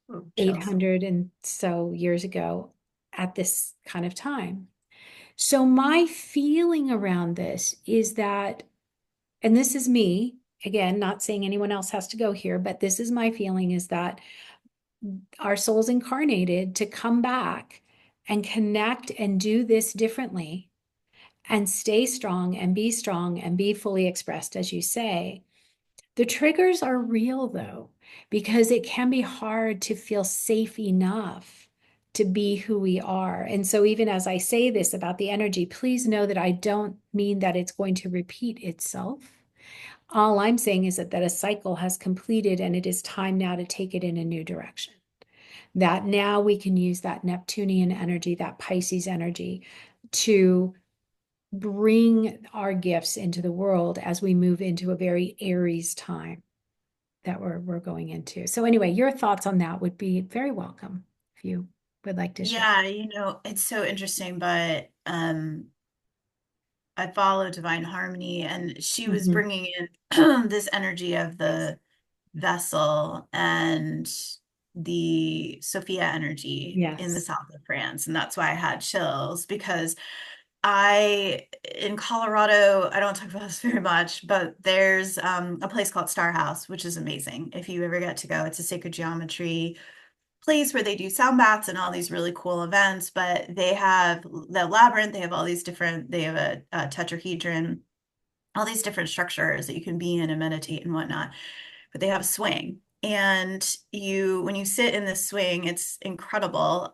Oh, chills. 800 and so years ago at this kind of time. So, my feeling around this is that, and this is me, again, not saying anyone else has to go here, but this is my feeling is that our souls incarnated to come back and connect and do this differently and stay strong and be fully expressed, as you say. The triggers are real though, because it can be hard to feel safe enough to be who we are. And so, even as I say this about the energy, please know that I don't mean that it's going to repeat itself. All I'm saying is that a cycle has completed and it is time now to take it in a new direction. That now we can use that Neptunian energy, that Pisces energy to bring our gifts into the world as we move into a very Aries time that we're going into. So anyway, your thoughts on that would be very welcome if you would like to share. Yeah, it's so interesting, but I follow Divine Harmony, and she was Mhm. bringing in this energy of Yes. the vessel and the Sophia energy in the Yes. south of France. And that's why I had chills, because in Colorado, I don't talk about this very much, but there's a place called Star House, which is amazing. If you ever get to go, it's a sacred geometry place where they do sound baths and all these really cool events. But they have the labyrinth, they have all these different, they have a tetrahedron, all these different structures that you can be in and meditate and whatnot. But they have a swing. And when you sit in this swing, it's incredible.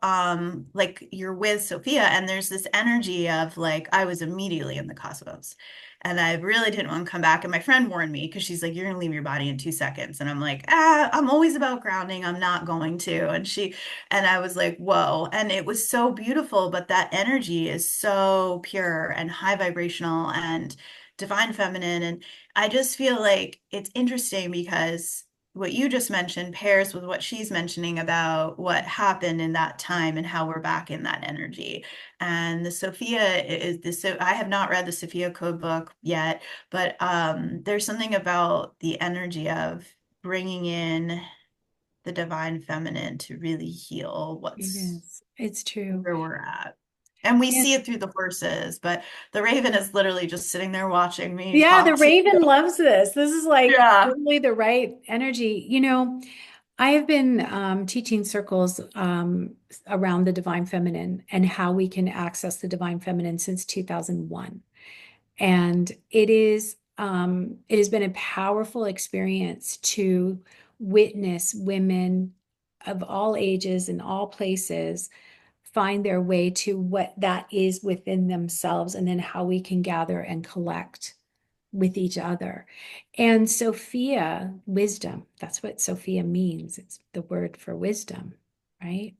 Like you're with Sophia, and there's this energy of like, I was immediately in the cosmos. and I really didn't want to come back. And my friend warned me because she's like, "You're gonna leave your body in 2 seconds." And I'm like, "Ah, I'm always about grounding. I'm not going to." And I was like, "Whoa!" And it was so beautiful, but that energy is so pure and high vibrational and divine feminine. And I just feel like it's interesting because what you just mentioned pairs with what she's mentioning about what happened in that time and how we're back in that energy. And the Sophia is this, so I have not read the Sophia code book yet, but there's something about the energy of bringing in the divine feminine to really heal It what's is. It's true. where we're at. And we Yeah. see it through the horses, but the raven is literally just sitting there watching me Yeah, the talk to you. Raven loves this. This is like Yeah. totally the right energy. I have been teaching circles around the divine feminine and how we can access the divine feminine since 2001. And it has been a powerful experience to witness women of all ages and all places find their way to what that is within themselves, and then how we can gather and collect with each other. And Sophia, wisdom, that's what Sophia means. It's the word for wisdom, right?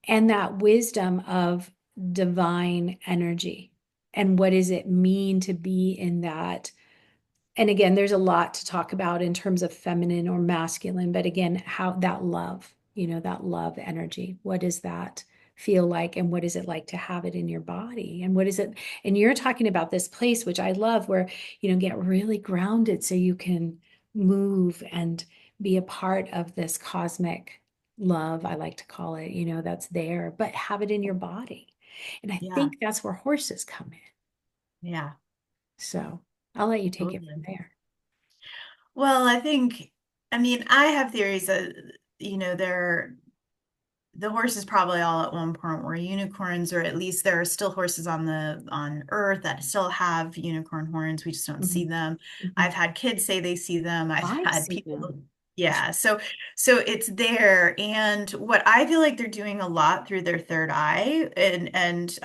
And that wisdom of divine energy. And what does it mean to be in that? And again, there's a lot to talk about in terms of feminine or masculine, but again, how that love, that love energy, what does that feel like? And what is it like to have it in your body? And what is it? And you're talking about this place, which I love, where, get really grounded so you can move and be a part of this cosmic love, I like to call it, that's there, but have it in your body. And I Yeah. think that's where horses come in. Yeah. So I'll let you take it from Totally. there. Well, I mean, I have theories that, they're the horses probably all at one point were unicorns, or at least there are still horses on Earth that still have unicorn horns. We just don't see Mhm, them. I've mhm. had kids say they see them. I've I've had seen people, them. yeah. So it's there. And what I feel like they're doing a lot through their third eye, and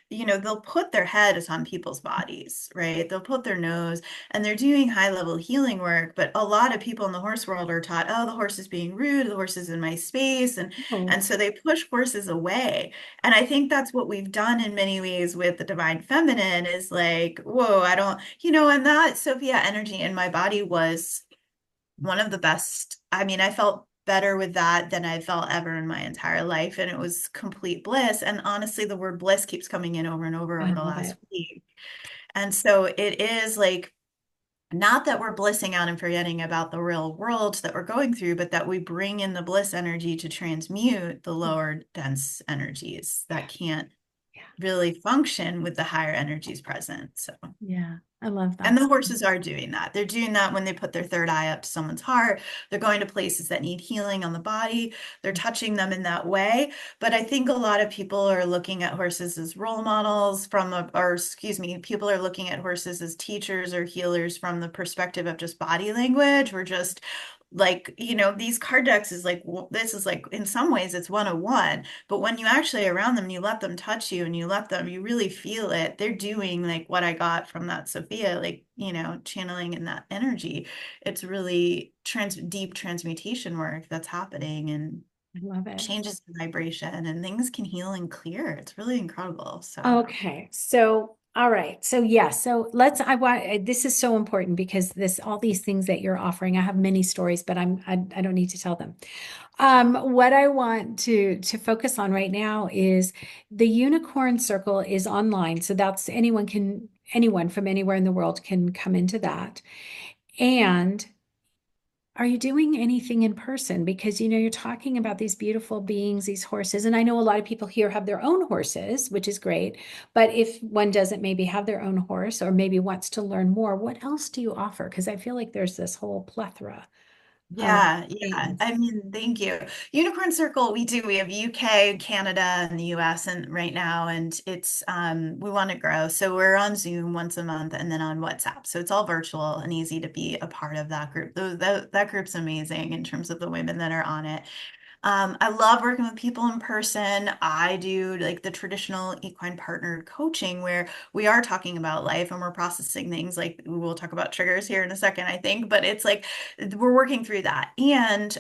they'll put their head on people's bodies, right? They'll put their nose, and they're doing high level healing work. But a lot of people in the horse world are taught, oh, the horse is being rude, the horse is in my space, and Oh, so they push horses away. And I think that's what we've done in many ways with the divine feminine is like, whoa, I don't, and that Sophia energy in my body was one of the best. I mean, I felt better with that than I felt ever in my entire life. And it was complete bliss. And honestly, the word bliss keeps coming in over and I over the love last it. week. And so it is like, not that we're blissing out and forgetting about the real world that we're going through, but that we bring in the bliss energy to transmute the lower dense energies Yeah, that can't yeah, really function with the higher energies present. So. yeah. I love And that. the horses are doing that. They're doing that when they put their third eye up to someone's heart. They're going to places that need healing on the body. They're touching them in that way. But I think a lot of people are looking at horses as role models or excuse me, people are looking at horses as teachers or healers from the perspective of just body language, or just like, these card decks is like, this is like, in some ways it's 101, but when you actually around them and you let them touch you and you really feel it, they're doing like what I got from that Sophia, like, channeling in that energy. It's really deep transmutation work that's happening, and I love it. changes the vibration, and things can heal and clear. It's really incredible. So Okay. So, all right. So, yeah. So I want, this is so important because all these things that you're offering, I have many stories, but I don't need to tell them. What I want to focus on right now is the Unicorn Circle is online. So that's anyone from anywhere in the world can come into that. And are you doing anything in person? Because you're talking about these beautiful beings, these horses, and I know a lot of people here have their own horses, which is great. But if one doesn't maybe have their own horse or maybe wants to learn more, what else do you offer? Because I feel like there's this whole plethora of yeah, yeah. things. I mean, thank you. Unicorn Circle, we have UK, Canada, and the US and right now, and it's we want to grow. So we're on Zoom once a month and then on WhatsApp. So it's all virtual and easy to be a part of that group. That group's amazing in terms of the women that are on it. I love working with people in person. I do like the traditional equine partnered coaching where we are talking about life and we're processing things. Like we'll talk about triggers here in a second, I think, but it's like we're working through that. And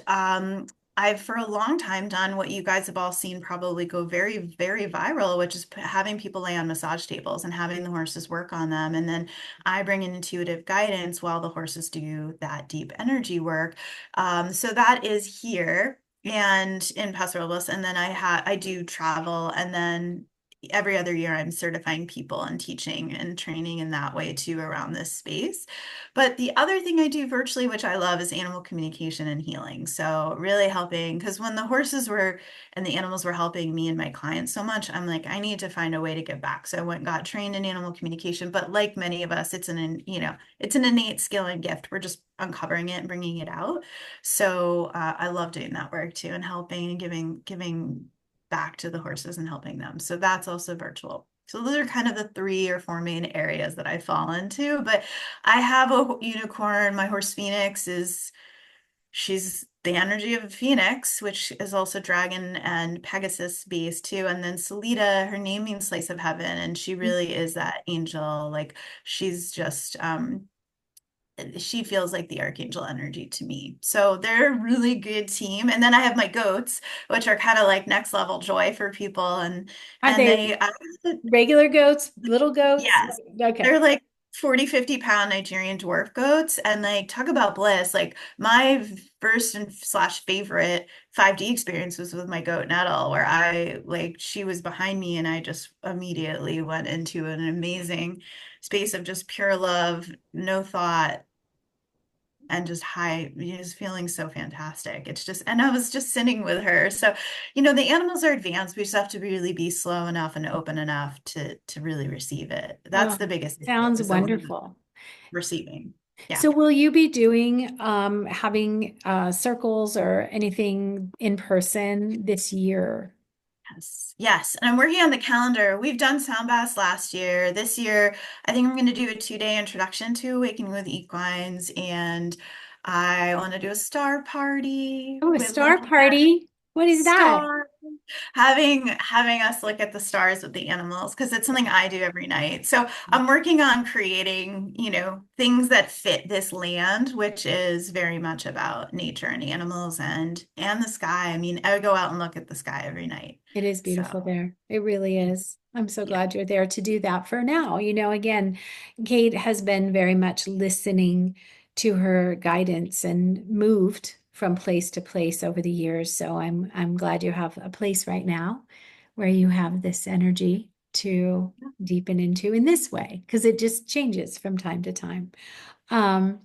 I've for a long time done what you guys have all seen probably go very, very viral, which is having people lay on massage tables and having the horses work on them. And then I bring in intuitive guidance while the horses do that deep energy work. So that is here and in Paso Robles, and then I do travel, and then every other year I'm certifying people and teaching and training in that way too around this space. But the other thing I do virtually, which I love, is animal communication and healing. So really helping, because when the horses were and the animals were helping me and my clients so much, I'm like, I need to find a way to give back. So I went and got trained in animal communication. But like many of us, it's an innate skill and gift. We're just uncovering it and bringing it out. So I love doing that work too and helping and giving back to the horses and helping them. So that's also virtual. So those are kind of the 3 or 4 main areas that I fall into. But I have a unicorn. My horse Phoenix she's the energy of a phoenix, which is also dragon and Pegasus based too. And then Salida, her name means slice of heaven, and she really is that angel. Like she's just she feels like the archangel energy to me. So they're a really good team. And then I have my goats, which are kind of like next level joy for people. Are And they they regular goats, little goats? yes, Okay. they're like 40, 50 pound Nigerian dwarf goats. And like talk about bliss. Like my first and slash favorite 5D experience was with my goat Nettle, where I like she was behind me and I just immediately went into an amazing space of just pure love, no thought and just just feeling so fantastic. It's just, and I was just sitting with her. So, the animals are advanced. We just have to really be slow enough and open enough to really receive it. That's Oh, the biggest issue sounds is that we're not wonderful. receiving. Yeah. So will you be doing having circles or anything in person this year? Yes. Yes. And I'm working on the calendar. We've done sound baths last year. This year, I think I'm going to do a 2-day introduction to Awakening with Equines. And I want to do a star party Oh, a with like star party. What is that? star having us look at the stars with the animals because it's something I do every night. So I'm working on creating, things that fit this land, which is very much about nature and animals and the sky. I mean, I go out and look at the sky every night. It is So beautiful there. It really is. I'm so yeah. glad you're there to do that for now. Again, Kate has been very much listening to her guidance and moved from place to place over the years. So I'm glad you have a place right now where you have this energy to deepen into in this way, because it just changes from time to time. Um,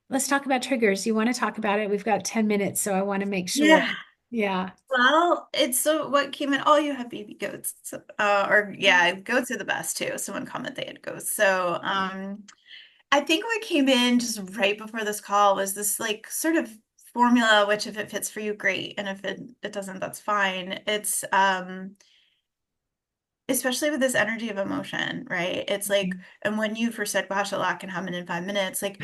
let's talk about triggers. You want to talk about it? We've got 10 minutes, so I want to make sure. Yeah. Yeah. Well, it's so what came in. Oh, you have baby goats. So, or yeah, goats are the best too. Someone commented they had goats. So, I think what came in just right before this call was this like sort of formula, which if it fits for you, great. And if it doesn't, that's fine. It's especially with this energy of emotion, right? It's like, and when you first said, gosh, a lot can happen in 5 minutes, like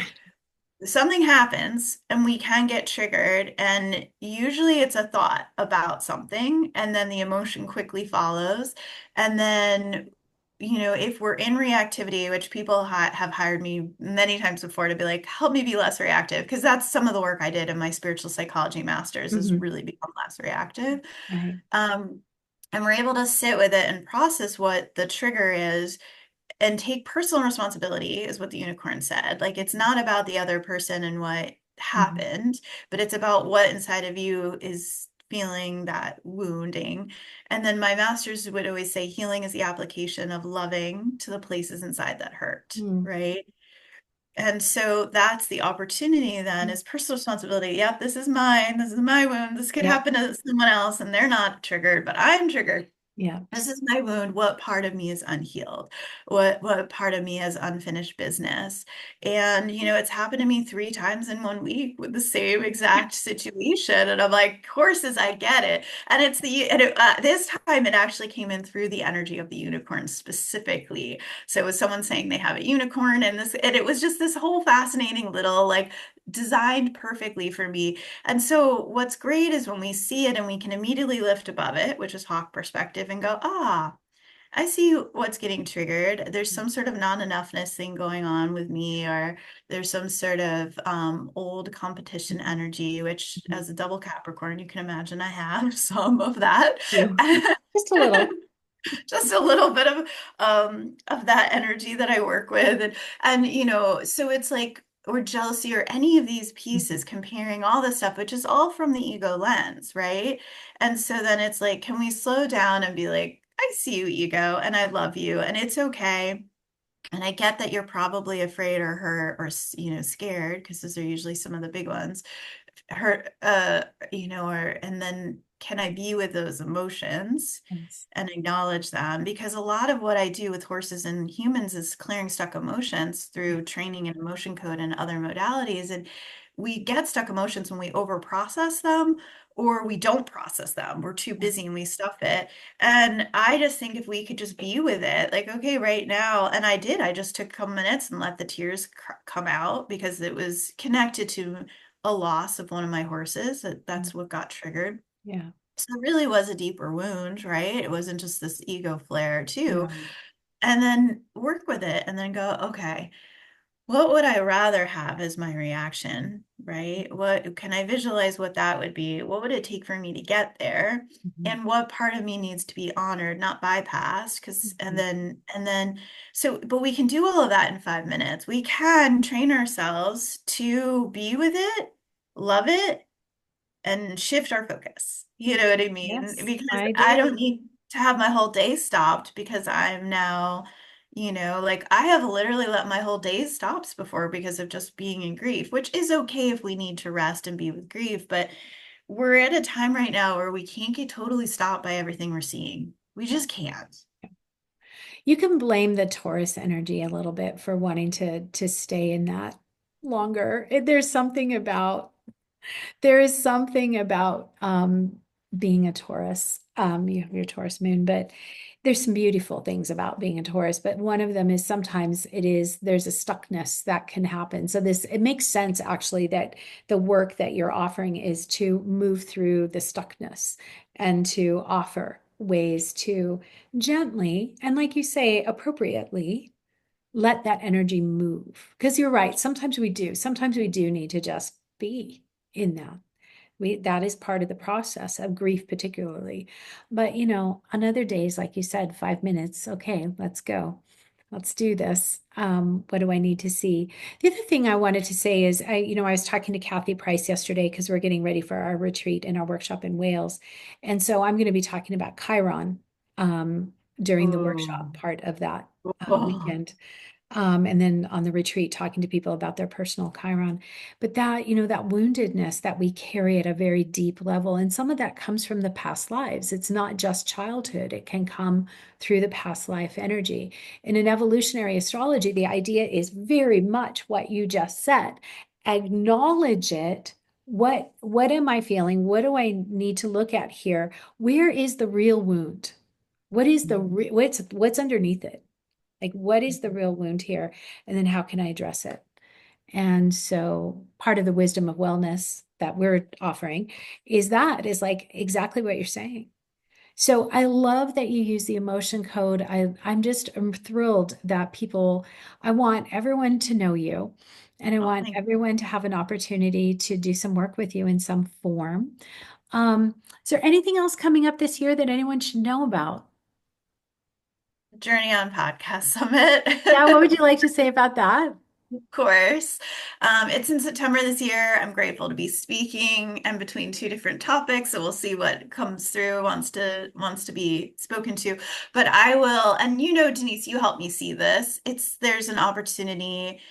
something happens and we can get triggered. And usually it's a thought about something, and then the emotion quickly follows. And then if we're in reactivity, which people have hired me many times before to be like, help me be less reactive, because that's some of the work I did in my spiritual psychology masters is Mhm. really become less reactive. Right. Um, and we're able to sit with it and process what the trigger is and take personal responsibility, is what the unicorn said. Like, it's not about the other person and what Mhm. happened, but it's about what inside of you is feeling that wounding. And then my masters would always say healing is the application of loving to the places inside that hurt, Mm. right? And so that's the opportunity then is personal responsibility. Yep, this is mine. This is my wound. This could Yep. happen to someone else and they're not triggered, but I'm triggered. Yeah. This is my wound. What part of me is unhealed? What part of me has unfinished business? And it's happened to me 3 times in one week with the same exact situation. And I'm like, horses, I get it. And this time it actually came in through the energy of the unicorn specifically. So it was someone saying they have a unicorn, and it was just this whole fascinating little like designed perfectly for me. And so what's great is when we see it and we can immediately lift above it, which is hawk perspective, and go, ah, I see what's getting triggered. There's some sort of non-enoughness thing going on with me, or there's some sort of old competition Mhm. energy, which Mhm. as a double Capricorn, you can imagine I have some of that. You. Just a little. Just a little bit of that energy that I work with. And so it's like, or jealousy or any of these Mhm. pieces, comparing all this stuff, which is all from the ego lens, right? And so then it's like, can we slow down and be like, I see you, ego, and I love you, and it's okay. And I get that you're probably afraid or hurt or, scared, because those are usually some of the big ones. Hurt, and then can I be with those emotions Yes. and acknowledge them? Because a lot of what I do with horses and humans is clearing stuck emotions Yeah. through training and emotion code and other modalities. And we get stuck emotions when we over process them or we don't process them. We're too Yeah. busy and we stuff it. And I just think if we could just be with it, like, okay, right now, and I did, I just took a couple minutes and let the tears come out because it was connected to a loss of one of my horses. Yeah. That's what got triggered. Yeah. So it really was a deeper wound, right? It wasn't just this ego flare, too. Yeah. And then work with it and then go, okay, what would I rather have as my reaction, right? What can I visualize what that would be? What would it take for me to get there? Mhm. And what part of me needs to be honored, not bypassed? Because, Mhm. so, but we can do all of that in 5 minutes. We can train ourselves to be with it, love it, and shift our focus. You know what I mean? Yes, Because I I don't do. need to have my whole day stopped because I'm now, like I have literally let my whole day stops before because of just being in grief, which is okay if we need to rest and be with grief. But we're at a time right now where we can't get totally stopped by everything we're seeing. We Yeah. just can't. You can blame the Taurus energy a little bit for wanting to stay in that longer. There is something about being a Taurus. You have your Taurus moon, but there's some beautiful things about being a Taurus. But one of them is sometimes there's a stuckness that can happen. So it makes sense actually that the work that you're offering is to move through the stuckness and to offer ways to gently and, like you say, appropriately let that energy move. Because you're right, sometimes we do need to just be in that. That is part of the process of grief, particularly. But on other days, like you said, 5 minutes, okay, let's go. Let's do this. What do I need to see? The other thing I wanted to say is I was talking to Kathy Price yesterday because we're getting ready for our retreat and our workshop in Wales. And so I'm going to be talking about Chiron during the workshop Oh, part of that oh, weekend. And then on the retreat, talking to people about their personal Chiron. But that woundedness that we carry at a very deep level, and some of that comes from the past lives. It's not just childhood, it can come through the past life energy. In an evolutionary astrology, the idea is very much what you just said. Acknowledge it. What am I feeling? What do I need to look at here? Where is the real wound? What's underneath it? Like, what is the real wound here? And then how can I address it? And so part of the wisdom of wellness that we're offering is like exactly what you're saying. So I love that you use the emotion code. I'm thrilled that I want everyone to know you, and I oh, want everyone to have an opportunity to do some work with you in some form. Is there anything else coming up this year that anyone should know about? Journey on Podcast Summit. Yeah, what would you like to say about that? Course. It's in September this year. I'm grateful to be speaking and between two different topics, so we'll see what comes through, wants to be spoken to. But I will, and Denise, you helped me see this. There's an opportunity,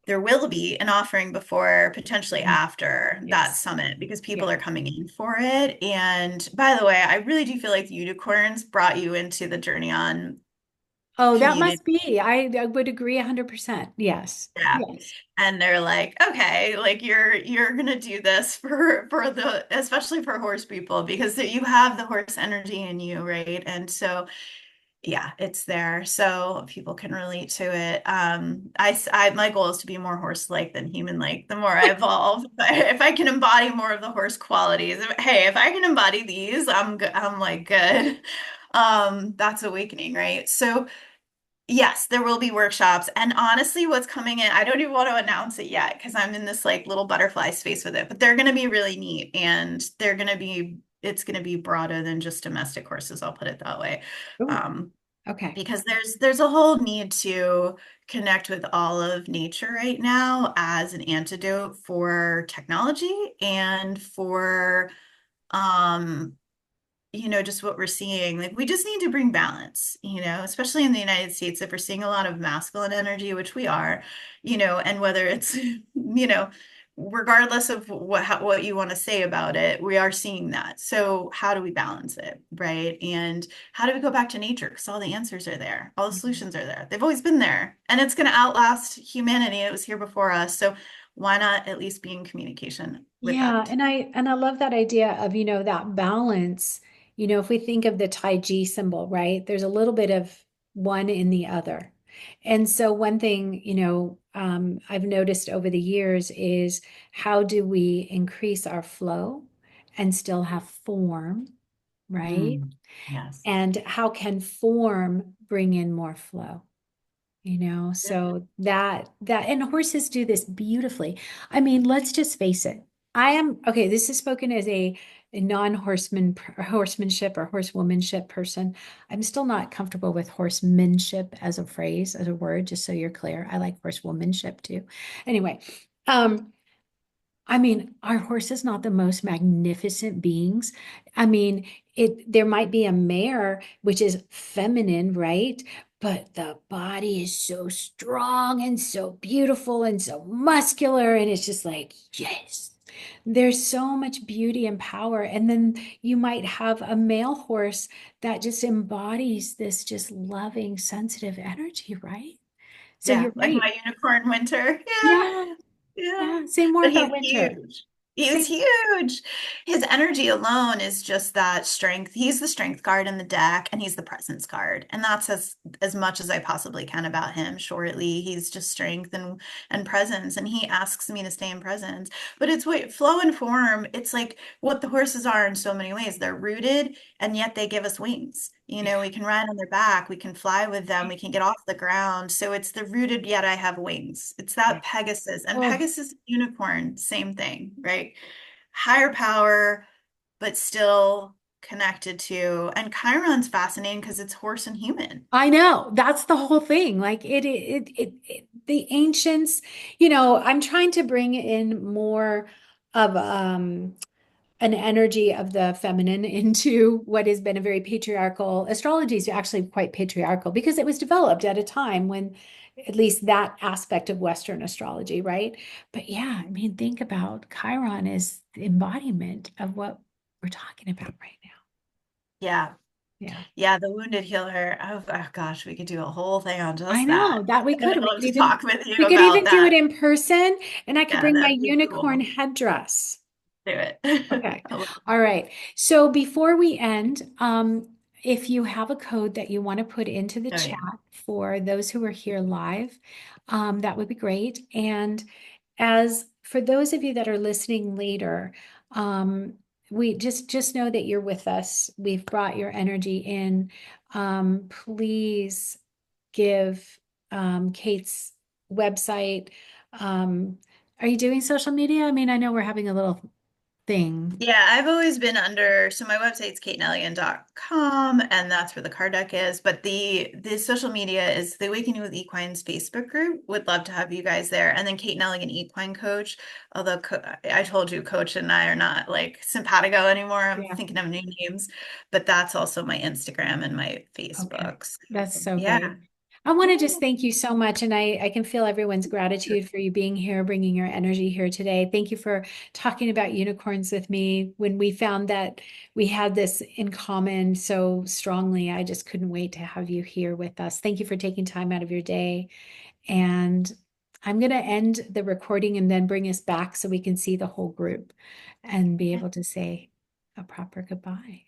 there will be an offering before, potentially Mhm. after that Yes. summit, because Yeah. people are coming in for it. And by the way, I really do feel like the unicorns brought you into the Journey On Oh, that community. must be. I would agree 100%. Yes. Yeah. Yes. And they're like, okay, like you're gonna do this for the especially for horse people because you have the horse energy in you, right? And so yeah, it's there, so people can relate to it. My goal is to be more horse-like than human-like. The more I evolve, if I can embody more of the horse qualities, hey, if I can embody these, I'm good. I'm like good. That's awakening, right? So yes, there will be workshops. And honestly, what's coming in, I don't even want to announce it yet because I'm in this like little butterfly space with it, but they're going to be really neat and it's going to be broader than just domestic horses. I'll put it that way. Ooh, Um, okay. because there's a whole need to connect with all of nature right now as an antidote for technology and for um just what we're seeing. Like, we just need to bring balance, especially in the United States, if we're seeing a lot of masculine energy, which we are, and whether it's, regardless of what you want to say about it, we are seeing that. So how do we balance it, right? And how do we go back to nature? Because all the answers are there, all the Mhm. solutions are there. They've always been there, and it's going to outlast humanity. It was here before us. So why not at least be in communication with Yeah, that? and I love that idea of, that balance. If we think of the Tai Chi symbol, right? There's a little bit of one in the other. And so one thing, I've noticed over the years is how do we increase our flow and still have form, right? Mm, yes. And how can form bring in more flow? So that and horses do this beautifully. I mean, let's just face it. I am okay, this is spoken as a horsemanship or horsewomanship person. I'm still not comfortable with horsemanship as a phrase, as a word, just so you're clear. I like horsewomanship too. Anyway, um I mean, our horse is not the most magnificent beings. I mean, there might be a mare, which is feminine, right? But the body is so strong and so beautiful and so muscular. And it's just like, yes, there's so much beauty and power. And then you might have a male horse that just embodies this just loving, sensitive energy, right? So Yeah, you're like right. my unicorn Winter. Yeah, Yeah. yeah. Yeah. Say more But he's about winter. huge. He's Say, huge. His energy alone is just that strength. He's the strength card in the deck, and he's the presence card. And that's as much as I possibly can about him shortly. He's just strength and presence. And he asks me to stay in presence. But it's what flow and form, it's like what the horses are in so many ways. They're rooted, and yet they give us wings. We can ride on their back, we can fly with them, we can get off the ground. So it's the rooted, yet I have wings. It's yeah. that Pegasus. And Oh, Pegasus unicorn, same thing, right? Higher power, but still connected to. And Chiron's fascinating because it's horse and human. I know. That's the whole thing. Like the ancients, I'm trying to bring in more of an energy of the feminine into what has been a very patriarchal. Astrology is actually quite patriarchal because it was developed at a time when at least that aspect of Western astrology, right? But yeah, I mean, think about Chiron is the embodiment of what we're talking about right now. Yeah. Yeah. Yeah, the wounded healer. Oh gosh, we could do a whole thing on I just know that. that we I would could. love to talk with you We could about even do it that. in person, and I could Yeah, bring my that'd be unicorn cool. headdress. Do it. Okay. I love All right. So before we end, if you have a code that you want to put into the Oh chat yeah. for those who are here live, that would be great. And as for those of you that are listening later, um, we just know that you're with us. We've brought your energy in. Please give Kate's website. Um, are you doing social media? I mean, I know we're having a little thing. Yeah, I've always been under, so my website's kateneligan.com, and that's where the card deck is. But the social media is the Awakening with Equines Facebook group. Would love to have you guys there. And then Kate Neligan Equine Coach. Although I told you Coach and I are not like simpatico anymore. I'm Yeah. thinking of new names, but that's also my Instagram and my Okay. Facebook. That's So, so yeah. great. I want to Yeah. just thank you so much. And I can feel everyone's gratitude for you being here, bringing your energy here today. Thank you for talking about unicorns with me. When we found that we had this in common so strongly, I just couldn't wait to have you here with us. Thank you for taking time out of your day. And I'm going to end the recording and then bring us back so we can see the whole group and be able to say a proper goodbye.